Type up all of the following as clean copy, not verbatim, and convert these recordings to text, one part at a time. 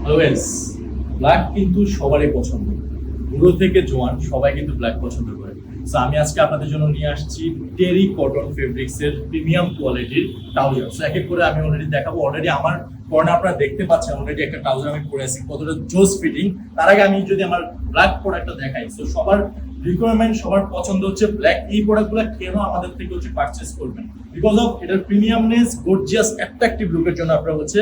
Always black কিন্তু সবারই পছন্দ, বুড়ো থেকে জোয়ান সবাই কিন্তু ব্ল্যাক পছন্দ করে। সো আমি আজকে আপনাদের জন্য নিয়ে আসছি টেরি কটন ফেব্রিক্স এর প্রিমিয়াম কোয়ালিটির ট্রাউজার। সো এক এক করে আমি অলরেডি দেখাবো। অলরেডি আমার পরনে আপনারা দেখতে পাচ্ছেন অলরেডি একটা ট্রাউজার আমি পরে আছি, কতটা জোস ফিটিং। তার আগে আমি যদি আমার ব্ল্যাক প্রোডাক্টটা দেখাই, সো সবার রিকোয়ারমেন্ট, সবার পছন্দ হচ্ছে ব্ল্যাক। এই প্রোডাক্টগুলো কেন আমাদের থেকে হচ্ছে পারচেস করবেন? বিকজ অফ এটার প্রিমিয়ামনেস, গর্জিয়াস, অ্যাট্রাকটিভ লুকের জন্য আপনারা হচ্ছে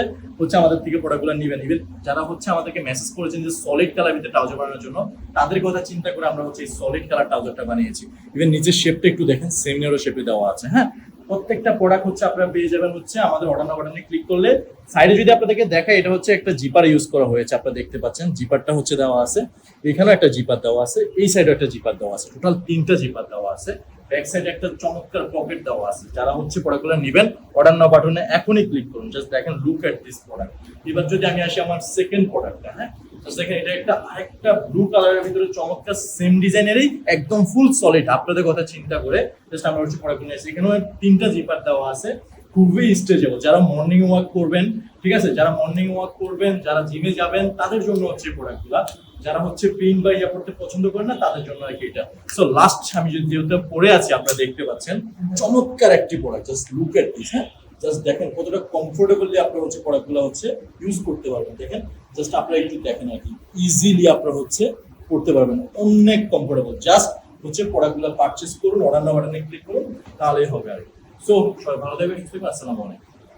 আমাদের থেকে প্রোডাক্টগুলো নেবেন। ইভেন যারা হচ্ছে আমাদেরকে মেসেজ করেছেন যে সলিড কালার ভিতরে ট্রাউজার বানানোর জন্য, তাদের কথা চিন্তা করে আমরা হচ্ছে এই সলিড কালার ট্রাউজারটা বানিয়েছি। ইভেন নিচের শেপটা একটু দেখেন, সেমিনারও শেপে দেওয়া আছে। হ্যাঁ, প্রত্যেকটা প্রোডাক্ট হচ্ছে আপনারা পেয়ে যাবেন হচ্ছে আমাদের অর্ডার নাও বাটনে ক্লিক করলে। সাইডে যদি আপনাদেরকে দেখায়, এটা হচ্ছে একটা জিপার ইউজ করা হয়েছে, আপনারা দেখতে পাচ্ছেন জিপারটা হচ্ছে দেওয়া আছে। এখানেও একটা জিপার দেওয়া আছে, এই সাইডে একটা জিপার দেওয়া আছে, টোটাল 3টা জিপার দেওয়া আছে। ব্যাক সাইডে একটা চমৎকার পকেট দেওয়া আছে। যারা হচ্ছে প্রোডাক্টগুলো নেবেন অর্ডার নাও বাটনে এখনই ক্লিক করুন। জাস্ট দেখেন, লুক এট দিস প্রোডাক্ট। এবার যদি আমি আসি আমার সেকেন্ড প্রোডাক্টটা, হ্যাঁ, দেখেন এটা একটা আরেকটা ব্লু কালারের ভিতরে চমৎকার সেম ডিজাইনেরই একদম ফুল সলিড। আপনাদের কথা চিন্তা করে জাস্ট আমরা হচ্ছে প্রোডাক্ট নিয়ে আসি। এখানেও 3টা জিপার দেওয়া আছে, খুবই স্ট্রেচেবল। যারা মর্নিং ওয়াক করবেন, ঠিক আছে, যারা মর্নিং ওয়াক করবেন, যারা জিমে যাবেন, তাদের জন্য হচ্ছে প্রোডাক্টগুলা। যারা হচ্ছে প্রিন্ট বা ইয়া করতে পছন্দ করেন না, তাদের জন্য আর কি এটা। সো লাস্ট আমি যদি যেহেতু পরে আছি, আপনারা দেখতে পাচ্ছেন চমৎকার একটি product. Just look at this. হ্যাঁ, জাস্ট দেখেন কতটা কমফোর্টেবলি আপনারা হচ্ছে প্রোডাক্টগুলো হচ্ছে ইউজ করতে পারবেন। দেখেন, জাস্ট আপনারা একটু দেখেন আর কি, ইজিলি আপনারা হচ্ছে করতে পারবেন, অনেক কমফোর্টেবল। জাস্ট হচ্ছে প্রোডাক্টগুলো পারচেস করুন, অর্ডার নাও বাটনে ক্লিক করুন, তাহলেই হবে আর কি। সো সবাই ভালো থাকবেন, সুস্থ থাকবেন। আসসালামু আলাইকুম।